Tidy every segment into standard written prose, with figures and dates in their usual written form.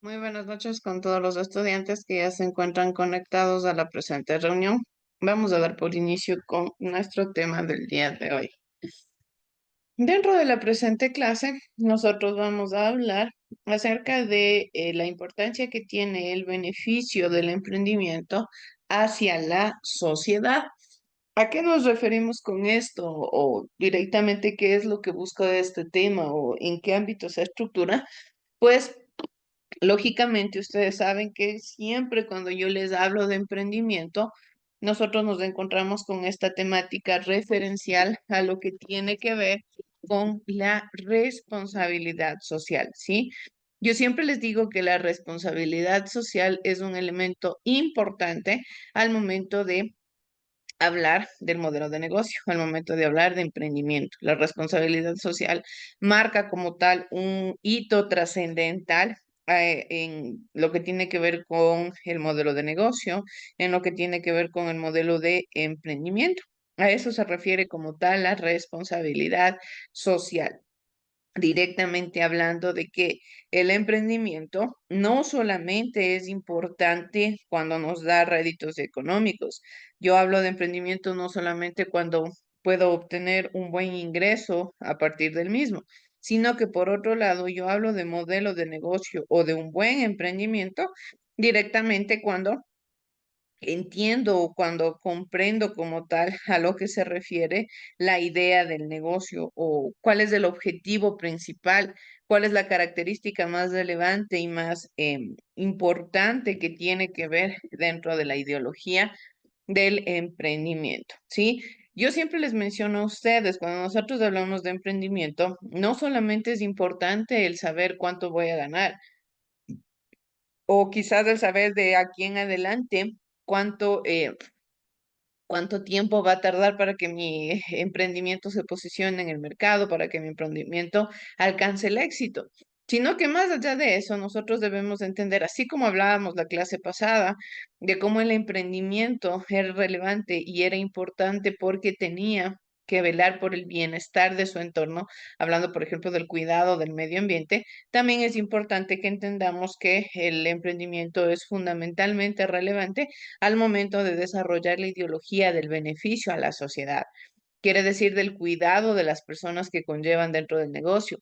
Muy buenas noches con todos los estudiantes que ya se encuentran conectados a la presente reunión. Vamos a dar por inicio con nuestro tema del día de hoy. Dentro de la presente clase, nosotros vamos a hablar acerca de la importancia que tiene el beneficio del emprendimiento hacia la sociedad. ¿A qué nos referimos con esto? O directamente, ¿qué es lo que busca este tema? ¿O en qué ámbito se estructura? Pues lógicamente, ustedes saben que siempre cuando yo les hablo de emprendimiento, nosotros nos encontramos con esta temática referencial a lo que tiene que ver con la responsabilidad social, ¿sí? Yo siempre les digo que la responsabilidad social es un elemento importante al momento de hablar del modelo de negocio, al momento de hablar de emprendimiento. La responsabilidad social marca como tal un hito trascendental en lo que tiene que ver con el modelo de negocio, en lo que tiene que ver con el modelo de emprendimiento. A eso se refiere como tal la responsabilidad social, directamente hablando de que el emprendimiento no solamente es importante cuando nos da réditos económicos. Yo hablo de emprendimiento no solamente cuando puedo obtener un buen ingreso a partir del mismo, sino que por otro lado yo hablo de modelo de negocio o de un buen emprendimiento directamente cuando entiendo cuando comprendo como tal a lo que se refiere la idea del negocio o cuál es el objetivo principal, cuál es la característica más relevante y más importante que tiene que ver dentro de la ideología del emprendimiento, ¿sí? Yo siempre les menciono a ustedes, cuando nosotros hablamos de emprendimiento, no solamente es importante el saber cuánto voy a ganar, o quizás el saber de aquí en adelante cuánto cuánto tiempo va a tardar para que mi emprendimiento se posicione en el mercado, para que mi emprendimiento alcance el éxito. Sino que más allá de eso, nosotros debemos entender, así como hablábamos la clase pasada, de cómo el emprendimiento era relevante y era importante porque tenía que velar por el bienestar de su entorno, hablando, por ejemplo, del cuidado del medio ambiente, también es importante que entendamos que el emprendimiento es fundamentalmente relevante al momento de desarrollar la ideología del beneficio a la sociedad. Quiere decir del cuidado de las personas que conllevan dentro del negocio,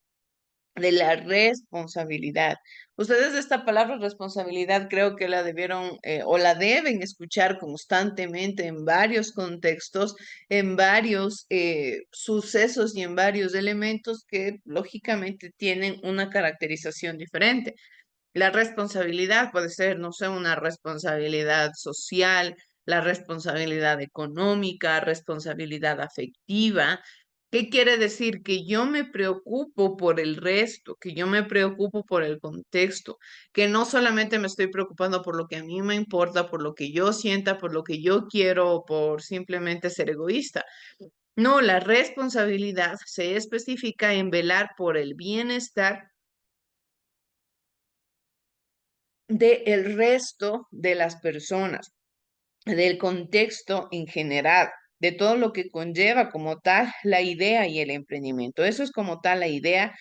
de la responsabilidad. Ustedes esta palabra responsabilidad creo que la debieron o la deben escuchar constantemente en varios contextos, en varios sucesos y en varios elementos que lógicamente tienen una caracterización diferente. La responsabilidad puede ser, no sé, una responsabilidad social, la responsabilidad económica, responsabilidad afectiva. ¿Qué quiere decir? Que yo me preocupo por el resto, que yo me preocupo por el contexto, que no solamente me estoy preocupando por lo que a mí me importa, por lo que yo sienta, por lo que yo quiero, o por simplemente ser egoísta. No, la responsabilidad se especifica en velar por el bienestar del resto de las personas, del contexto en general, de todo lo que conlleva como tal la idea y el emprendimiento. Eso es como tal la idea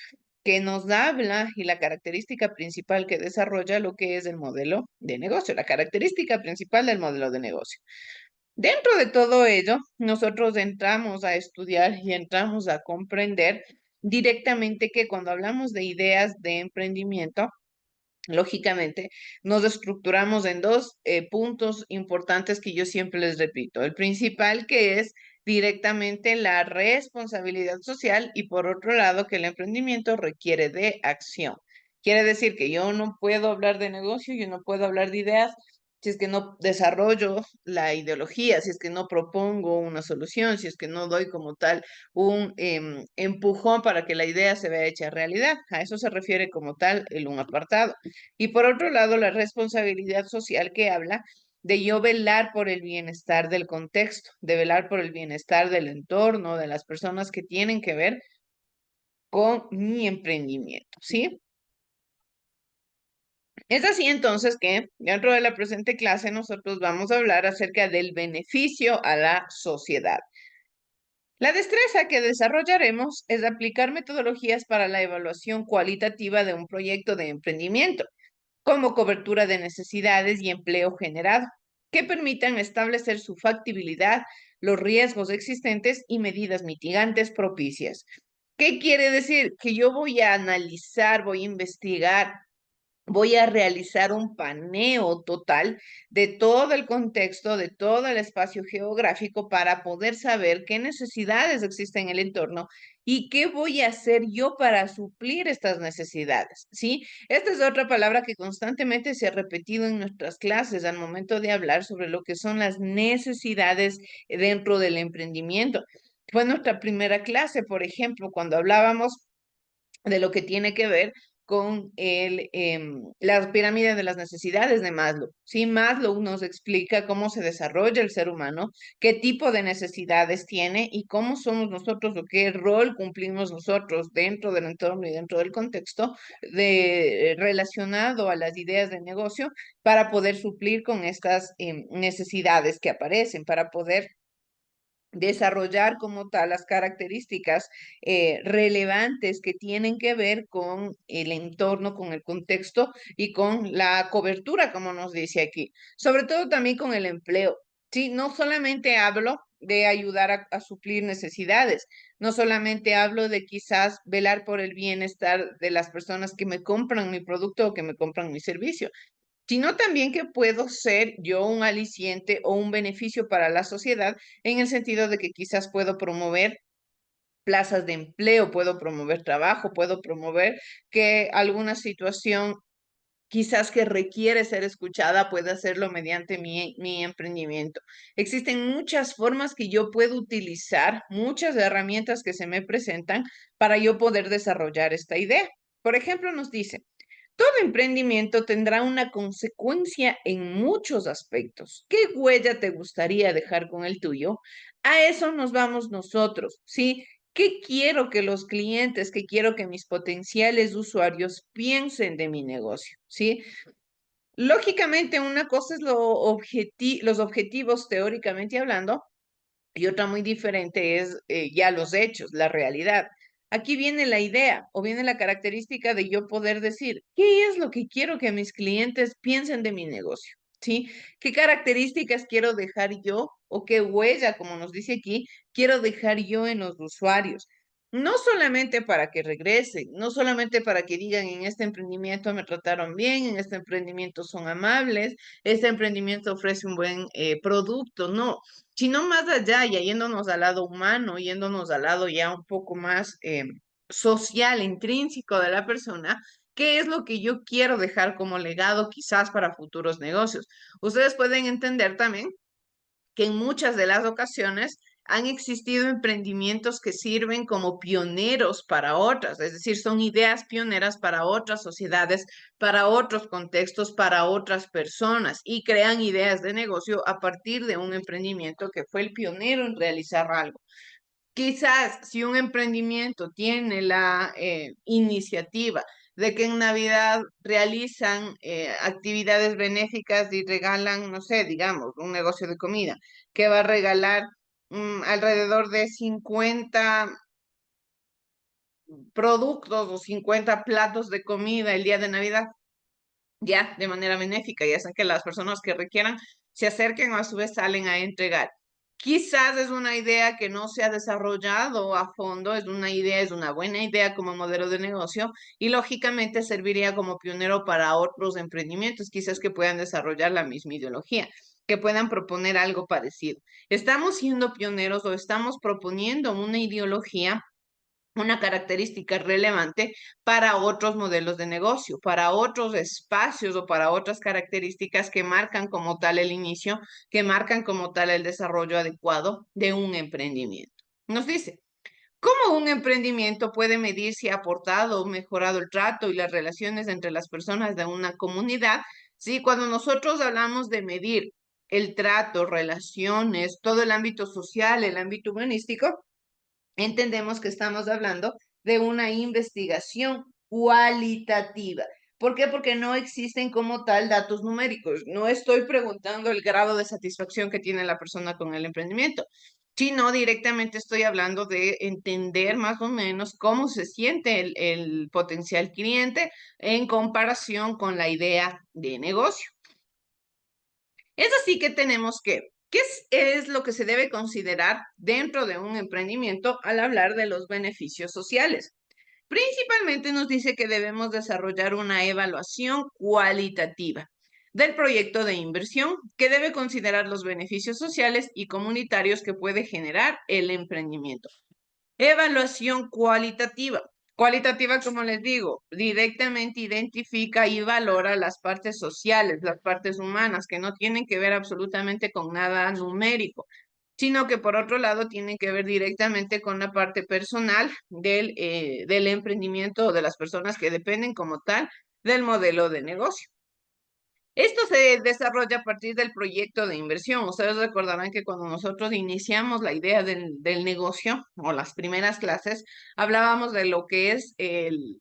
que nos habla y la característica principal que desarrolla lo que es el modelo de negocio, la característica principal del modelo de negocio. Dentro de todo ello, nosotros entramos a estudiar y entramos a comprender directamente que cuando hablamos de ideas de emprendimiento, lógicamente, nos estructuramos en dos puntos importantes que yo siempre les repito. El principal, que es directamente la responsabilidad social, y por otro lado, que el emprendimiento requiere de acción. Quiere decir que yo no puedo hablar de negocio, yo no puedo hablar de ideas si es que no desarrollo la ideología, si es que no propongo una solución, si es que no doy como tal un empujón para que la idea se vea hecha realidad. A eso se refiere como tal el un apartado. Y por otro lado, la responsabilidad social, que habla de yo velar por el bienestar del contexto, de velar por el bienestar del entorno, de las personas que tienen que ver con mi emprendimiento, ¿sí? Es así entonces que dentro de la presente clase nosotros vamos a hablar acerca del beneficio a la sociedad. La destreza que desarrollaremos es aplicar metodologías para la evaluación cualitativa de un proyecto de emprendimiento. como cobertura de necesidades y empleo generado, que permitan establecer su factibilidad, los riesgos existentes y medidas mitigantes propicias. ¿Qué quiere decir? Que yo voy a analizar, voy a investigar, voy a realizar un paneo total de todo el contexto, de todo el espacio geográfico para poder saber qué necesidades existen en el entorno y qué voy a hacer yo para suplir estas necesidades, ¿sí? Esta es otra palabra que constantemente se ha repetido en nuestras clases al momento de hablar sobre lo que son las necesidades dentro del emprendimiento. Fue nuestra primera clase, por ejemplo, cuando hablábamos de lo que tiene que ver con la pirámide de las necesidades de Maslow. Sí, Maslow nos explica cómo se desarrolla el ser humano, qué tipo de necesidades tiene y cómo somos nosotros o qué rol cumplimos nosotros dentro del entorno y dentro del contexto relacionado a las ideas de negocio para poder suplir con estas necesidades que aparecen, para poder desarrollar como tal las características relevantes que tienen que ver con el entorno, con el contexto y con la cobertura, como nos dice aquí. Sobre todo también con el empleo. Sí, no solamente hablo de ayudar a suplir necesidades, no solamente hablo de quizás velar por el bienestar de las personas que me compran mi producto o que me compran mi servicio, sino también que puedo ser yo un aliciente o un beneficio para la sociedad en el sentido de que quizás puedo promover plazas de empleo, puedo promover trabajo, puedo promover que alguna situación quizás que requiere ser escuchada pueda hacerlo mediante mi emprendimiento. Existen muchas formas que yo puedo utilizar, muchas herramientas que se me presentan para yo poder desarrollar esta idea. Por ejemplo, nos dice, todo emprendimiento tendrá una consecuencia en muchos aspectos. ¿Qué huella te gustaría dejar con el tuyo? A eso nos vamos nosotros, ¿sí? ¿Qué quiero que los clientes, qué quiero que mis potenciales usuarios piensen de mi negocio? ¿Sí? Lógicamente, una cosa es los objetivos teóricamente hablando, y otra muy diferente es ya los hechos, la realidad. Aquí viene la idea o viene la característica de yo poder decir, ¿qué es lo que quiero que mis clientes piensen de mi negocio? ¿Sí? ¿Qué características quiero dejar yo o qué huella, como nos dice aquí, quiero dejar yo en los usuarios? No solamente para que regresen, no solamente para que digan en este emprendimiento me trataron bien, en este emprendimiento son amables, este emprendimiento ofrece un buen producto, no, sino más allá, ya yéndonos al lado humano, yéndonos al lado ya un poco más social, intrínseco de la persona, ¿qué es lo que yo quiero dejar como legado quizás para futuros negocios? Ustedes pueden entender también que en muchas de las ocasiones han existido emprendimientos que sirven como pioneros para otras, es decir, son ideas pioneras para otras sociedades, para otros contextos, para otras personas y crean ideas de negocio a partir de un emprendimiento que fue el pionero en realizar algo. Quizás si un emprendimiento tiene la iniciativa de que en Navidad realizan actividades benéficas y regalan, no sé, digamos, un negocio de comida, que va a regalar alrededor de 50 productos o 50 platos de comida el día de Navidad, ya de manera benéfica, y hacen que las personas que requieran se acerquen o a su vez salen a entregar. Quizás es una idea que no se ha desarrollado a fondo, es una idea, es una buena idea como modelo de negocio y lógicamente serviría como pionero para otros emprendimientos, quizás que puedan desarrollar la misma ideología, que puedan proponer algo parecido. Estamos siendo pioneros o estamos proponiendo una ideología, una característica relevante para otros modelos de negocio, para otros espacios o para otras características que marcan como tal el inicio, que marcan como tal el desarrollo adecuado de un emprendimiento. Nos dice, ¿cómo un emprendimiento puede medir si ha aportado o mejorado el trato y las relaciones entre las personas de una comunidad? Sí, cuando nosotros hablamos de medir el trato, relaciones, todo el ámbito social, el ámbito humanístico, entendemos que estamos hablando de una investigación cualitativa. ¿Por qué? Porque no existen como tal datos numéricos. No estoy preguntando el grado de satisfacción que tiene la persona con el emprendimiento. sino directamente estoy hablando de entender más o menos cómo se siente el potencial cliente en comparación con la idea de negocio. Es así que tenemos ¿qué es lo que se debe considerar dentro de un emprendimiento al hablar de los beneficios sociales? Principalmente nos dice que debemos desarrollar una evaluación cualitativa del proyecto de inversión que debe considerar los beneficios sociales y comunitarios que puede generar el emprendimiento. Evaluación cualitativa. Cualitativa, como les digo, directamente identifica y valora las partes sociales, las partes humanas, que no tienen que ver absolutamente con nada numérico, sino que por otro lado tienen que ver directamente con la parte personal del emprendimiento o de las personas que dependen como tal del modelo de negocio. Esto se desarrolla a partir del proyecto de inversión. Ustedes recordarán que cuando nosotros iniciamos la idea del negocio o las primeras clases, hablábamos de lo que es el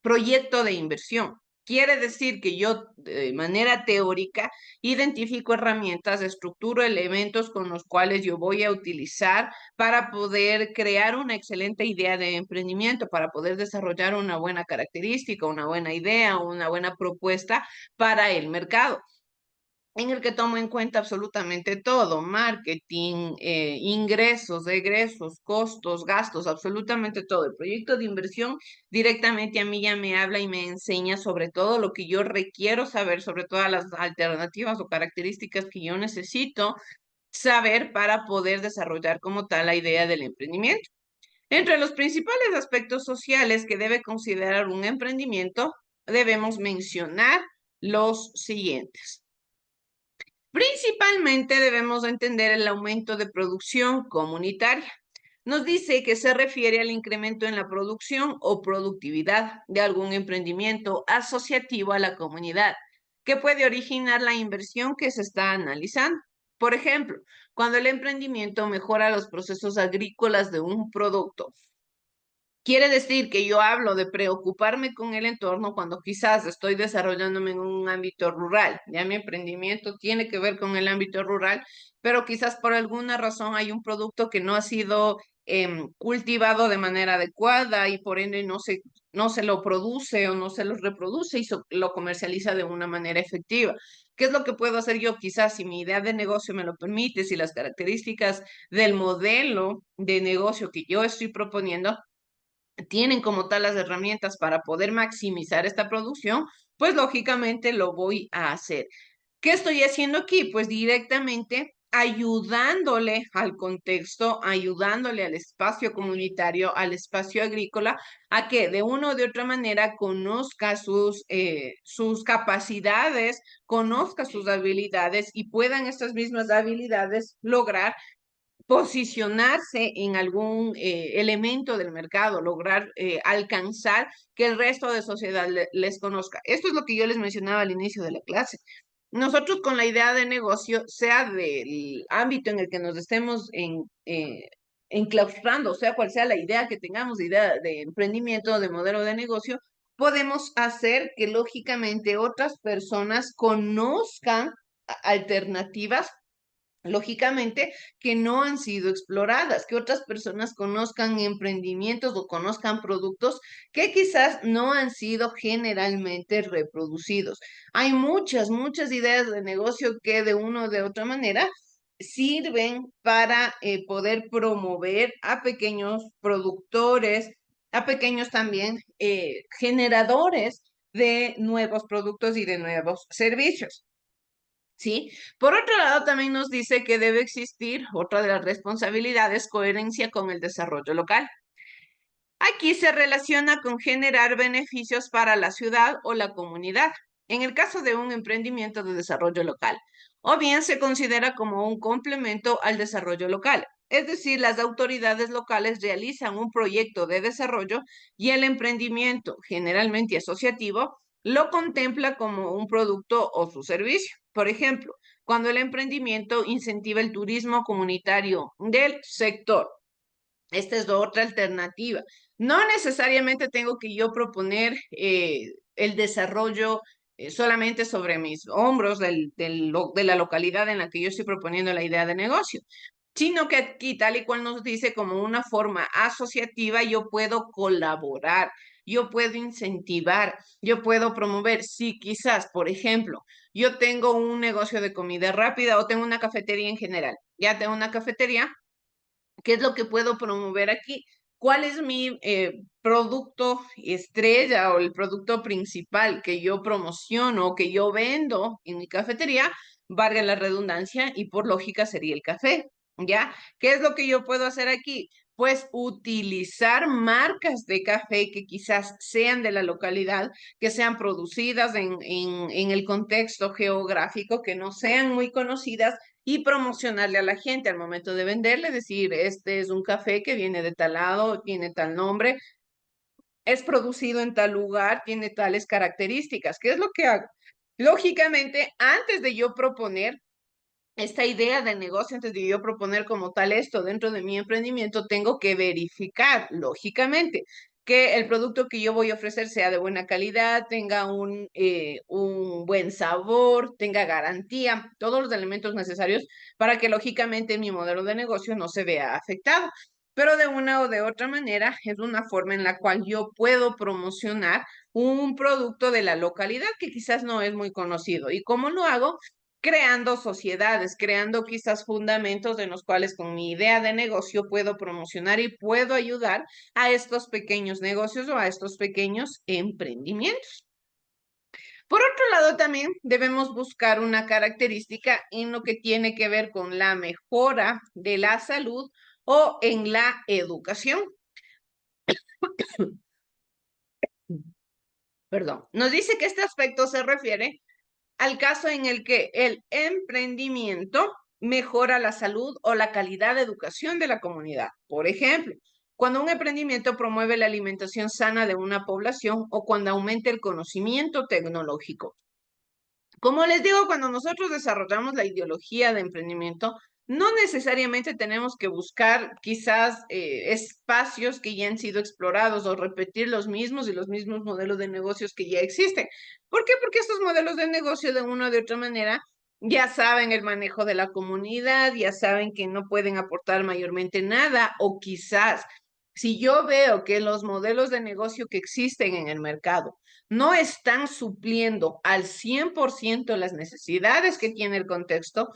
proyecto de inversión. Quiere decir que yo de manera teórica identifico herramientas, estructuro elementos con los cuales yo voy a utilizar para poder crear una excelente idea de emprendimiento, para poder desarrollar una buena característica, una buena idea, una buena propuesta para el mercado en el que tomo en cuenta absolutamente todo, marketing, ingresos, egresos, costos, gastos, absolutamente todo. El proyecto de inversión directamente a mí ya me habla y me enseña sobre todo lo que yo requiero saber, sobre todas las alternativas o características que yo necesito saber para poder desarrollar como tal la idea del emprendimiento. Entre los principales aspectos sociales que debe considerar un emprendimiento, debemos mencionar los siguientes. Principalmente debemos entender el aumento de producción comunitaria. Nos dice que se refiere al incremento en la producción o productividad de algún emprendimiento asociativo a la comunidad, que puede originar la inversión que se está analizando. Por ejemplo, cuando el emprendimiento mejora los procesos agrícolas de un producto. Quiere decir que yo hablo de preocuparme con el entorno cuando quizás estoy desarrollándome en un ámbito rural. Ya mi emprendimiento tiene que ver con el ámbito rural, pero quizás por alguna razón hay un producto que no ha sido cultivado de manera adecuada y por ende no se lo produce o no se lo reproduce y lo comercializa de una manera efectiva. ¿Qué es lo que puedo hacer yo? Quizás si mi idea de negocio me lo permite, si las características del modelo de negocio que yo estoy proponiendo tienen como tal las herramientas para poder maximizar esta producción, pues lógicamente lo voy a hacer. ¿Qué estoy haciendo aquí? Pues directamente ayudándole al contexto, ayudándole al espacio comunitario, al espacio agrícola, a que de una o de otra manera conozca sus capacidades, conozca sus habilidades y puedan estas mismas habilidades lograr posicionarse en algún elemento del mercado, lograr alcanzar que el resto de sociedad les conozca. Esto es lo que yo les mencionaba al inicio de la clase. Nosotros con la idea de negocio, sea del ámbito en el que nos estemos enclaustrando, sea cual sea la idea que tengamos, de idea de emprendimiento, de modelo de negocio, podemos hacer que lógicamente otras personas conozcan alternativas lógicamente, que no han sido exploradas, que otras personas conozcan emprendimientos o conozcan productos que quizás no han sido generalmente reproducidos. Hay muchas ideas de negocio que de una o de otra manera sirven para poder promover a pequeños productores, a pequeños también generadores de nuevos productos y de nuevos servicios. ¿Sí? Por otro lado, también nos dice que debe existir otra de las responsabilidades, coherencia con el desarrollo local. Aquí se relaciona con generar beneficios para la ciudad o la comunidad, en el caso de un emprendimiento de desarrollo local, o bien se considera como un complemento al desarrollo local. Es decir, las autoridades locales realizan un proyecto de desarrollo y el emprendimiento, generalmente asociativo, lo contempla como un producto o su servicio. Por ejemplo, cuando el emprendimiento incentiva el turismo comunitario del sector. Esta es otra alternativa. No necesariamente tengo que yo proponer el desarrollo solamente sobre mis hombros de la localidad en la que yo estoy proponiendo la idea de negocio. sino que aquí, tal y cual nos dice, como una forma asociativa, yo puedo colaborar, yo puedo incentivar, yo puedo promover. Si quizás, por ejemplo, yo tengo un negocio de comida rápida o tengo una cafetería en general, ya tengo una cafetería, ¿qué es lo que puedo promover aquí? ¿Cuál es mi producto estrella o el producto principal que yo promociono o que yo vendo en mi cafetería? Valga la redundancia, y por lógica sería el café, ¿ya? ¿Qué es lo que yo puedo hacer aquí? Pues utilizar marcas de café que quizás sean de la localidad, que sean producidas en el contexto geográfico, que no sean muy conocidas, y promocionarle a la gente al momento de venderle, decir, este es un café que viene de tal lado, tiene tal nombre, es producido en tal lugar, tiene tales características. ¿Qué es lo que hago? Lógicamente, antes de yo proponer esta idea de negocio, antes de yo proponer como tal esto dentro de mi emprendimiento, tengo que verificar, lógicamente, que el producto que yo voy a ofrecer sea de buena calidad, tenga un buen sabor, tenga garantía, todos los elementos necesarios para que lógicamente mi modelo de negocio no se vea afectado. Pero de una o de otra manera es una forma en la cual yo puedo promocionar un producto de la localidad que quizás no es muy conocido. ¿Y cómo lo hago? Creando sociedades, creando quizás fundamentos en los cuales con mi idea de negocio puedo promocionar y puedo ayudar a estos pequeños negocios o a estos pequeños emprendimientos. Por otro lado, también debemos buscar una característica en lo que tiene que ver con la mejora de la salud o en la educación. Perdón, nos dice que este aspecto se refiere al caso en el que el emprendimiento mejora la salud o la calidad de educación de la comunidad. Por ejemplo, cuando un emprendimiento promueve la alimentación sana de una población o cuando aumenta el conocimiento tecnológico. Como les digo, cuando nosotros desarrollamos la ideología de emprendimiento, no necesariamente tenemos que buscar quizás espacios que ya han sido explorados o repetir los mismos y los mismos modelos de negocios que ya existen. ¿Por qué? Porque estos modelos de negocio de una o de otra manera ya saben el manejo de la comunidad, ya saben que no pueden aportar mayormente nada o quizás si yo veo que los modelos de negocio que existen en el mercado no están supliendo al 100% las necesidades que tiene el contexto,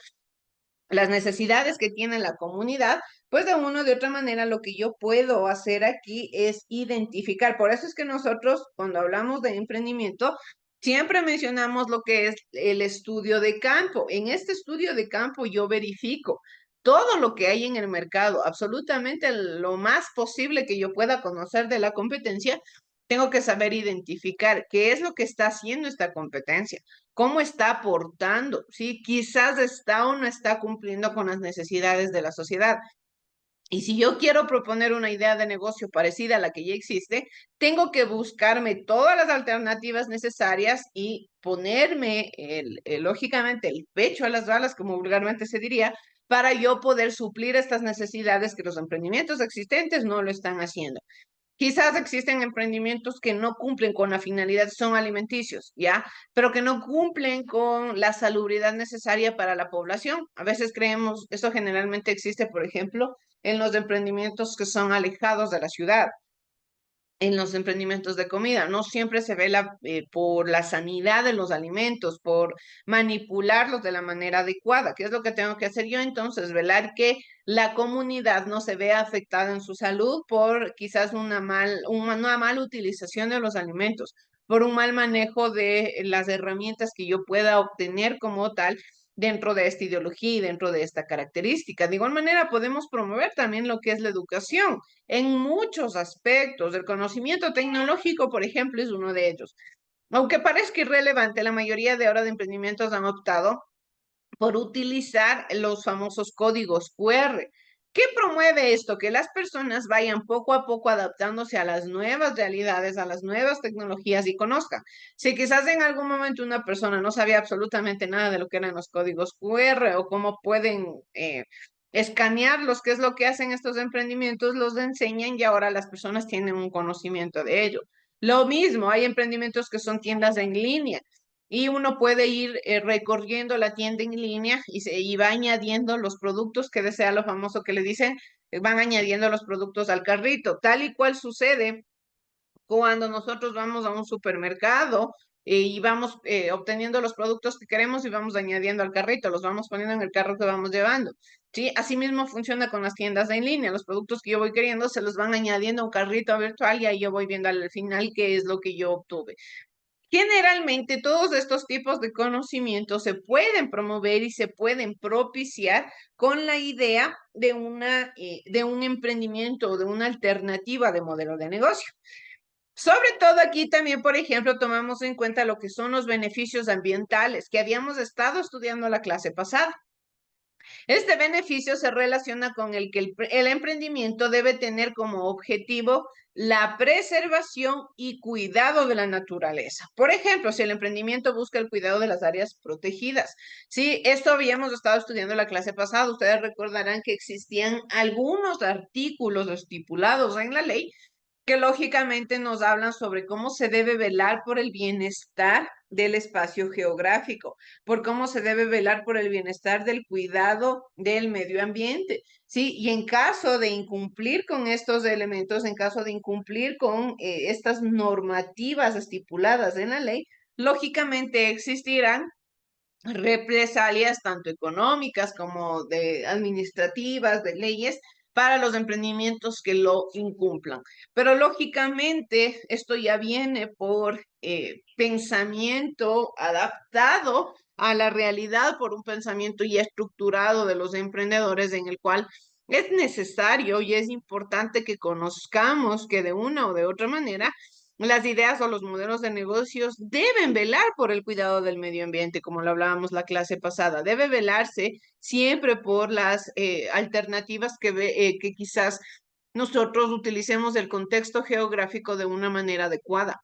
las necesidades que tiene la comunidad, pues de una o de otra manera lo que yo puedo hacer aquí es identificar. Por eso es que nosotros cuando hablamos de emprendimiento, siempre mencionamos lo que es el estudio de campo. En este estudio de campo yo verifico todo lo que hay en el mercado, absolutamente lo más posible que yo pueda conocer de la competencia. Tengo que saber identificar qué es lo que está haciendo esta competencia, cómo está aportando, ¿sí? Quizás está o no está cumpliendo con las necesidades de la sociedad. Y si yo quiero proponer una idea de negocio parecida a la que ya existe, tengo que buscarme todas las alternativas necesarias y ponerme, lógicamente, el pecho a las balas, como vulgarmente se diría, para yo poder suplir estas necesidades que los emprendimientos existentes no lo están haciendo. Quizás existen emprendimientos que no cumplen con la finalidad, son alimenticios, ¿ya? Pero que no cumplen con la salubridad necesaria para la población. A veces creemos, eso generalmente existe, por ejemplo, en los emprendimientos que son alejados de la ciudad, en los emprendimientos de comida. No siempre se vela por la sanidad de los alimentos, por manipularlos de la manera adecuada. ¿Qué es lo que tengo que hacer yo entonces? Velar que la comunidad no se vea afectada en su salud por quizás una mala utilización de los alimentos, por un mal manejo de las herramientas que yo pueda obtener como tal dentro de esta ideología y dentro de esta característica. De igual manera, podemos promover también lo que es la educación en muchos aspectos. El conocimiento tecnológico, por ejemplo, es uno de ellos. Aunque parezca irrelevante, la mayoría de ahora de emprendimientos han optado por utilizar los famosos códigos QR. ¿Qué promueve esto? Que las personas vayan poco a poco adaptándose a las nuevas realidades, a las nuevas tecnologías y conozcan. Si quizás en algún momento una persona no sabía absolutamente nada de lo que eran los códigos QR o cómo pueden escanearlos, qué es lo que hacen estos emprendimientos, los enseñan y ahora las personas tienen un conocimiento de ello. Lo mismo, hay emprendimientos que son tiendas en línea y uno puede ir recorriendo la tienda en línea y va añadiendo los productos que desea, lo famoso que le dicen, van añadiendo los productos al carrito, tal y cual sucede cuando nosotros vamos a un supermercado y vamos obteniendo los productos que queremos y vamos añadiendo al carrito, los vamos poniendo en el carro que vamos llevando. ¿Sí? Asimismo funciona con las tiendas en línea. Los productos que yo voy queriendo se los van añadiendo a un carrito virtual y ahí yo voy viendo al final qué es lo que yo obtuve. Generalmente todos estos tipos de conocimientos se pueden promover y se pueden propiciar con la idea de un emprendimiento o de una alternativa de modelo de negocio. Sobre todo aquí también, por ejemplo, tomamos en cuenta lo que son los beneficios ambientales que habíamos estado estudiando la clase pasada. Este beneficio se relaciona con el que el emprendimiento debe tener como objetivo la preservación y cuidado de la naturaleza. Por ejemplo, si el emprendimiento busca el cuidado de las áreas protegidas. Sí, esto habíamos estado estudiando la clase pasada. Ustedes recordarán que existían algunos artículos estipulados en la ley que lógicamente nos hablan sobre cómo se debe velar por el bienestar del espacio geográfico, por cómo se debe velar por el bienestar del cuidado del medio ambiente, ¿sí? Y en caso de incumplir con estos elementos, en caso de incumplir con estas normativas estipuladas en la ley, lógicamente existirán represalias tanto económicas como de administrativas, de leyes, para los emprendimientos que lo incumplan. Pero lógicamente esto ya viene por pensamiento adaptado a la realidad, por un pensamiento ya estructurado de los emprendedores en el cual es necesario y es importante que conozcamos que de una o de otra manera las ideas o los modelos de negocios deben velar por el cuidado del medio ambiente, como lo hablábamos la clase pasada. Debe velarse siempre por las alternativas que quizás nosotros utilicemos el contexto geográfico de una manera adecuada.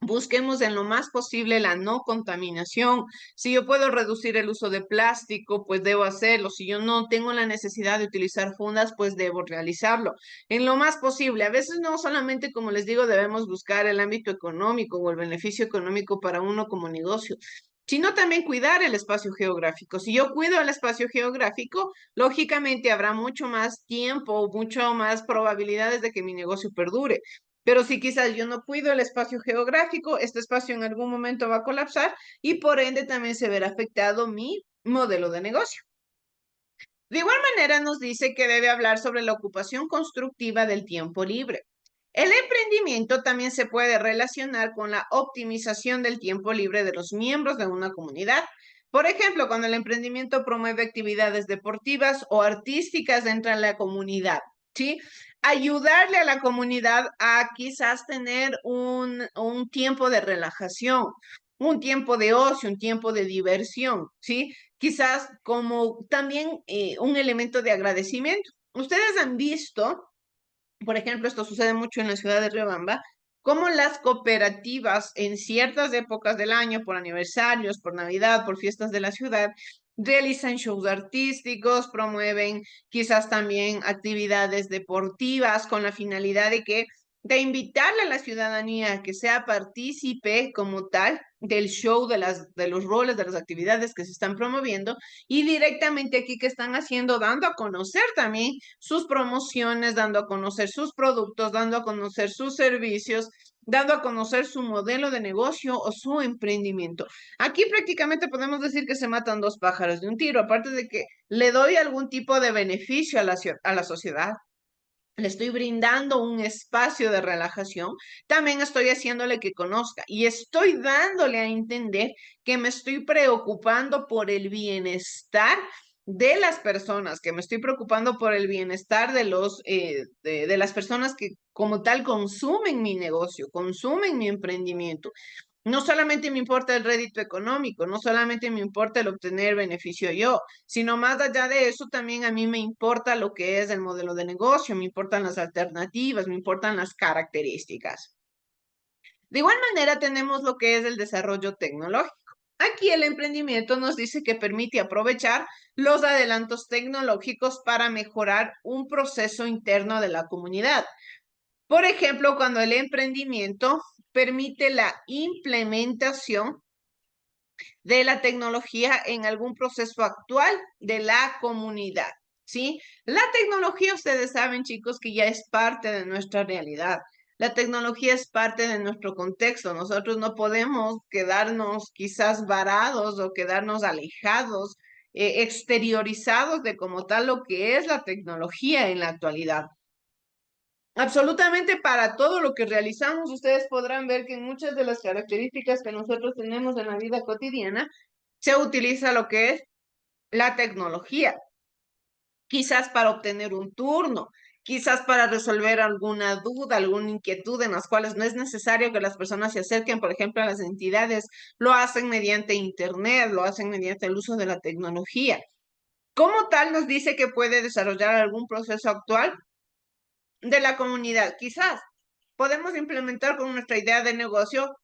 Busquemos en lo más posible la no contaminación. Si yo puedo reducir el uso de plástico, pues debo hacerlo. Si yo no tengo la necesidad de utilizar fundas, pues debo realizarlo. En lo más posible. A veces no solamente, como les digo, debemos buscar el ámbito económico o el beneficio económico para uno como negocio, sino también cuidar el espacio geográfico. Si yo cuido el espacio geográfico, lógicamente habrá mucho más tiempo, mucho más probabilidades de que mi negocio perdure. Pero si quizás yo no cuido el espacio geográfico, este espacio en algún momento va a colapsar y por ende también se verá afectado mi modelo de negocio. De igual manera nos dice que debe hablar sobre la ocupación constructiva del tiempo libre. El emprendimiento también se puede relacionar con la optimización del tiempo libre de los miembros de una comunidad. Por ejemplo, cuando el emprendimiento promueve actividades deportivas o artísticas dentro de la comunidad, ¿sí? Ayudarle a la comunidad a quizás tener un tiempo de relajación, un tiempo de ocio, un tiempo de diversión, ¿sí? Quizás como también un elemento de agradecimiento. Ustedes han visto, por ejemplo, esto sucede mucho en la ciudad de Riobamba, cómo las cooperativas en ciertas épocas del año, por aniversarios, por Navidad, por fiestas de la ciudad, realizan shows artísticos, promueven quizás también actividades deportivas con la finalidad de invitarle a la ciudadanía a que sea partícipe como tal del show, de los roles, de las actividades que se están promoviendo y directamente aquí que están haciendo, dando a conocer también sus promociones, dando a conocer sus productos, dando a conocer sus servicios, dando a conocer su modelo de negocio o su emprendimiento. Aquí prácticamente podemos decir que se matan dos pájaros de un tiro, aparte de que le doy algún tipo de beneficio a la sociedad, le estoy brindando un espacio de relajación, también estoy haciéndole que conozca y estoy dándole a entender que me estoy preocupando por el bienestar de las personas, que me estoy preocupando por el bienestar de las personas que como tal consumen mi negocio, consumen mi emprendimiento. No solamente me importa el rédito económico, no solamente me importa el obtener beneficio yo, sino más allá de eso también a mí me importa lo que es el modelo de negocio, me importan las alternativas, me importan las características. De igual manera tenemos lo que es el desarrollo tecnológico. Aquí el emprendimiento nos dice que permite aprovechar los adelantos tecnológicos para mejorar un proceso interno de la comunidad. Por ejemplo, cuando el emprendimiento permite la implementación de la tecnología en algún proceso actual de la comunidad, ¿sí? La tecnología, ustedes saben, chicos, que ya es parte de nuestra realidad. La tecnología es parte de nuestro contexto. Nosotros no podemos quedarnos quizás varados o quedarnos alejados, exteriorizados de como tal lo que es la tecnología en la actualidad. Absolutamente para todo lo que realizamos, ustedes podrán ver que en muchas de las características que nosotros tenemos en la vida cotidiana, se utiliza lo que es la tecnología, quizás para obtener un turno, quizás para resolver alguna duda, alguna inquietud en las cuales no es necesario que las personas se acerquen, por ejemplo, a las entidades, lo hacen mediante Internet, lo hacen mediante el uso de la tecnología. Como tal, nos dice que puede desarrollar algún proceso actual de la comunidad. Quizás podemos implementar con nuestra idea de negocio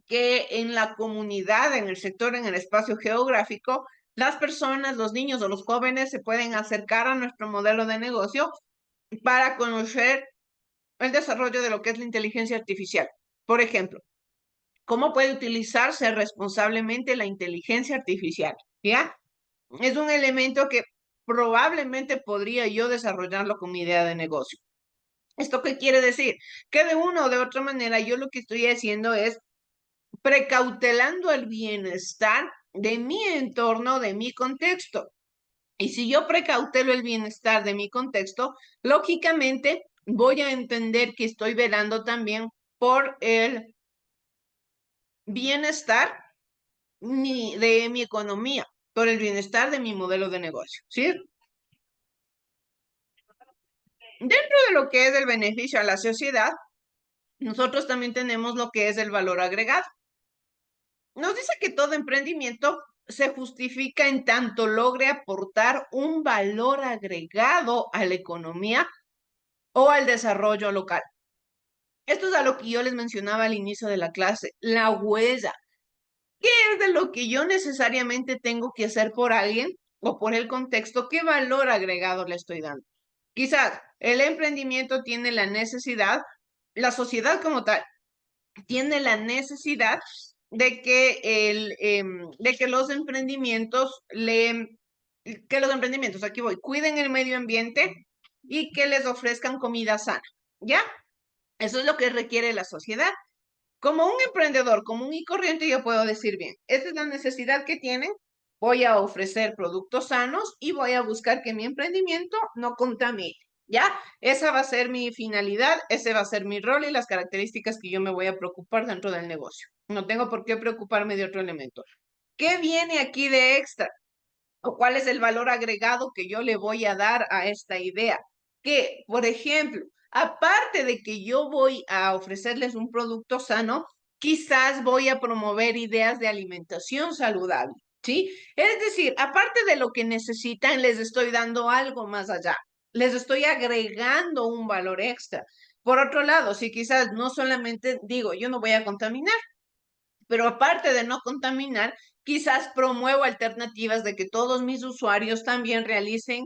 que en la comunidad, en el sector, en el espacio geográfico, las personas, los niños o los jóvenes se pueden acercar a nuestro modelo de negocio para conocer el desarrollo de lo que es la inteligencia artificial. Por ejemplo, ¿cómo puede utilizarse responsablemente la inteligencia artificial? ¿Ya? Es un elemento que probablemente podría yo desarrollarlo con mi idea de negocio. ¿Esto qué quiere decir? Que de una o de otra manera yo lo que estoy haciendo es precautelando el bienestar de mi entorno, de mi contexto. Y si yo precautelo el bienestar de mi contexto, lógicamente voy a entender que estoy velando también por el bienestar de mi economía, por el bienestar de mi modelo de negocio, ¿sí? Dentro de lo que es el beneficio a la sociedad, nosotros también tenemos lo que es el valor agregado. Nos dice que todo emprendimiento se justifica en tanto logre aportar un valor agregado a la economía o al desarrollo local. Esto es a lo que yo les mencionaba al inicio de la clase, la huella. ¿Qué es de lo que yo necesariamente tengo que hacer por alguien o por el contexto? ¿Qué valor agregado le estoy dando? Quizás el emprendimiento tiene la necesidad, la sociedad como tal, tiene la necesidad de que los emprendimientos aquí voy, cuiden el medio ambiente y que les ofrezcan comida sana, ¿ya? Eso es lo que requiere la sociedad. Como un emprendedor común y corriente, yo puedo decir, bien, esta es la necesidad que tienen, voy a ofrecer productos sanos y voy a buscar que mi emprendimiento no contamine. ¿Ya? Esa va a ser mi finalidad, ese va a ser mi rol y las características que yo me voy a preocupar dentro del negocio. No tengo por qué preocuparme de otro elemento. ¿Qué viene aquí de extra? ¿O cuál es el valor agregado que yo le voy a dar a esta idea? Que, por ejemplo, aparte de que yo voy a ofrecerles un producto sano, quizás voy a promover ideas de alimentación saludable, ¿sí? Es decir, aparte de lo que necesitan, les estoy dando algo más allá. Les estoy agregando un valor extra. Por otro lado, si quizás no solamente digo, yo no voy a contaminar, pero aparte de no contaminar, quizás promuevo alternativas de que todos mis usuarios también realicen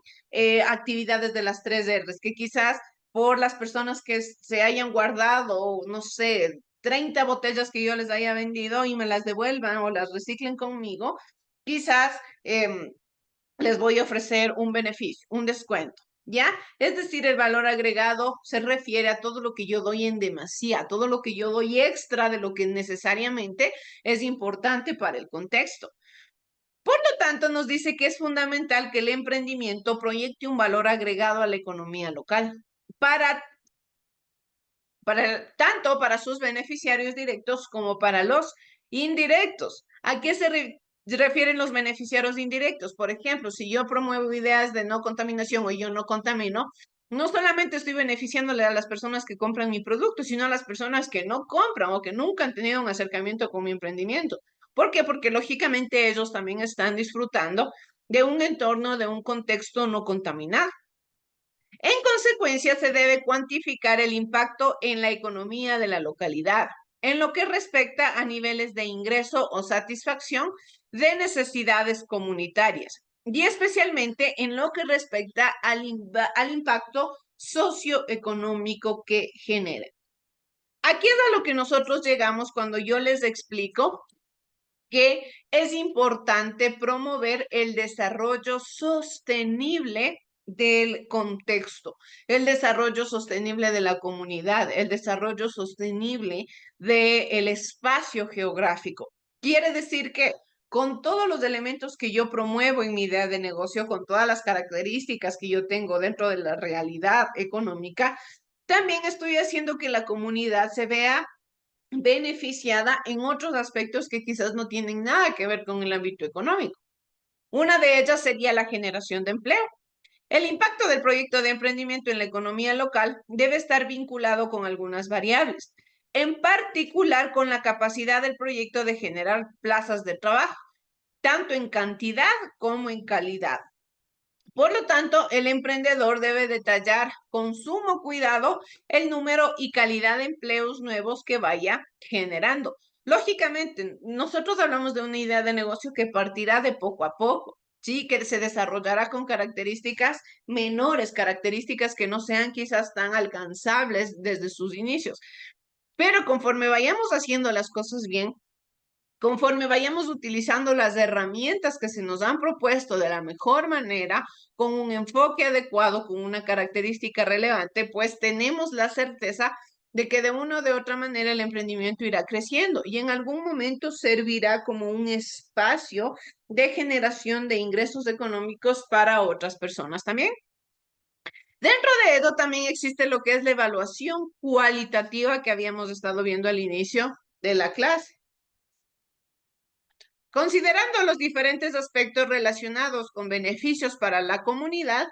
actividades de las 3 Rs, que quizás por las personas que se hayan guardado, no sé, 30 botellas que yo les haya vendido y me las devuelvan o las reciclen conmigo, quizás les voy a ofrecer un beneficio, un descuento. ¿Ya? Es decir, el valor agregado se refiere a todo lo que yo doy en demasía, a todo lo que yo doy extra de lo que necesariamente es importante para el contexto. Por lo tanto, nos dice que es fundamental que el emprendimiento proyecte un valor agregado a la economía local para, tanto para sus beneficiarios directos como para los indirectos. ¿A qué se refieren los beneficiarios indirectos? Por ejemplo, si yo promuevo ideas de no contaminación o yo no contamino, no solamente estoy beneficiándole a las personas que compran mi producto, sino a las personas que no compran o que nunca han tenido un acercamiento con mi emprendimiento. ¿Por qué? Porque lógicamente ellos también están disfrutando de un entorno, de un contexto no contaminado. En consecuencia, se debe cuantificar el impacto en la economía de la localidad, en lo que respecta a niveles de ingreso o satisfacción de necesidades comunitarias, y especialmente en lo que respecta al impacto socioeconómico que genera. Aquí es a lo que nosotros llegamos cuando yo les explico que es importante promover el desarrollo sostenible del contexto, el desarrollo sostenible de la comunidad, el desarrollo sostenible del espacio geográfico. Quiere decir que con todos los elementos que yo promuevo en mi idea de negocio, con todas las características que yo tengo dentro de la realidad económica, también estoy haciendo que la comunidad se vea beneficiada en otros aspectos que quizás no tienen nada que ver con el ámbito económico. Una de ellas sería la generación de empleo. El impacto del proyecto de emprendimiento en la economía local debe estar vinculado con algunas variables, en particular con la capacidad del proyecto de generar plazas de trabajo, tanto en cantidad como en calidad. Por lo tanto, el emprendedor debe detallar con sumo cuidado el número y calidad de empleos nuevos que vaya generando. Lógicamente, nosotros hablamos de una idea de negocio que partirá de poco a poco, ¿sí? Que se desarrollará con características menores, características que no sean quizás tan alcanzables desde sus inicios. Pero conforme vayamos haciendo las cosas bien, conforme vayamos utilizando las herramientas que se nos han propuesto de la mejor manera, con un enfoque adecuado, con una característica relevante, pues tenemos la certeza de que de una o de otra manera el emprendimiento irá creciendo y en algún momento servirá como un espacio de generación de ingresos económicos para otras personas también. Dentro de ello también existe lo que es la evaluación cualitativa que habíamos estado viendo al inicio de la clase. Considerando los diferentes aspectos relacionados con beneficios para la comunidad,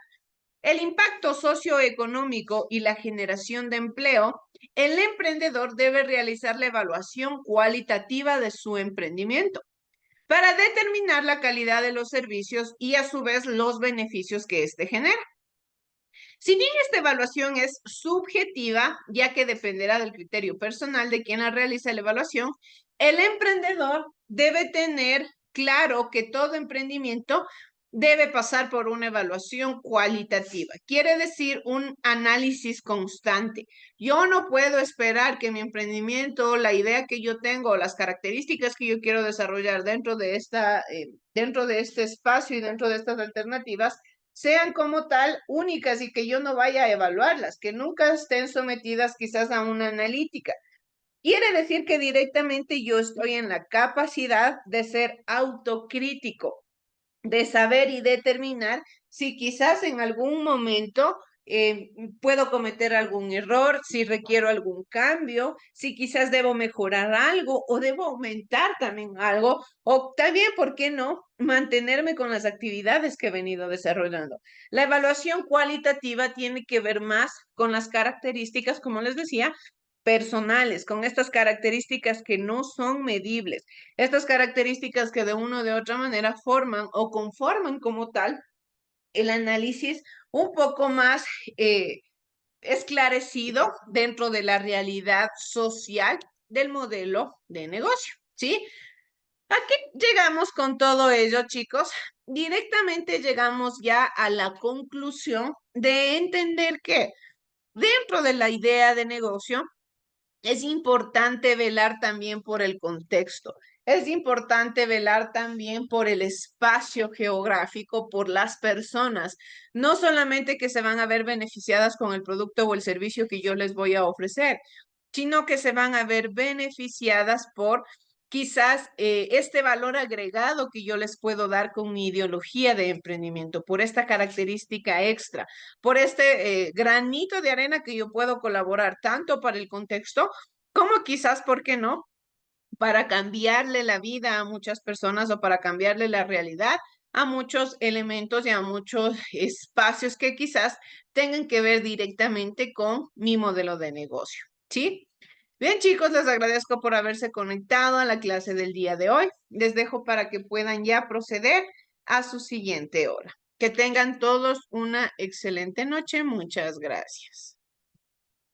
el impacto socioeconómico y la generación de empleo, el emprendedor debe realizar la evaluación cualitativa de su emprendimiento para determinar la calidad de los servicios y a su vez los beneficios que éste genera. Si bien esta evaluación es subjetiva, ya que dependerá del criterio personal de quien la realiza la evaluación, el emprendedor debe tener claro que todo emprendimiento debe pasar por una evaluación cualitativa. Quiere decir un análisis constante. Yo no puedo esperar que mi emprendimiento, la idea que yo tengo, las características que yo quiero desarrollar dentro de este espacio y dentro de estas alternativas, sean como tal únicas y que yo no vaya a evaluarlas, que nunca estén sometidas quizás a una analítica. Quiere decir que directamente yo estoy en la capacidad de ser autocrítico, de saber y determinar si quizás en algún momento puedo cometer algún error, si requiero algún cambio, si quizás debo mejorar algo o debo aumentar también algo, o también, ¿por qué no?, mantenerme con las actividades que he venido desarrollando. La evaluación cualitativa tiene que ver más con las características, como les decía, personales, con estas características que no son medibles, estas características que de una o de otra manera forman o conforman como tal el análisis un poco más esclarecido dentro de la realidad social del modelo de negocio, ¿sí? ¿A qué llegamos con todo ello, chicos? Directamente llegamos ya a la conclusión de entender que dentro de la idea de negocio, es importante velar también por el contexto. Es importante velar también por el espacio geográfico, por las personas, no solamente que se van a ver beneficiadas con el producto o el servicio que yo les voy a ofrecer, sino que se van a ver beneficiadas por quizás este valor agregado que yo les puedo dar con mi ideología de emprendimiento, por esta característica extra, por este granito de arena que yo puedo colaborar tanto para el contexto como quizás, ¿por qué no?, para cambiarle la vida a muchas personas o para cambiarle la realidad a muchos elementos y a muchos espacios que quizás tengan que ver directamente con mi modelo de negocio, ¿sí? Bien, chicos, les agradezco por haberse conectado a la clase del día de hoy. Les dejo para que puedan ya proceder a su siguiente hora. Que tengan todos una excelente noche. Muchas gracias.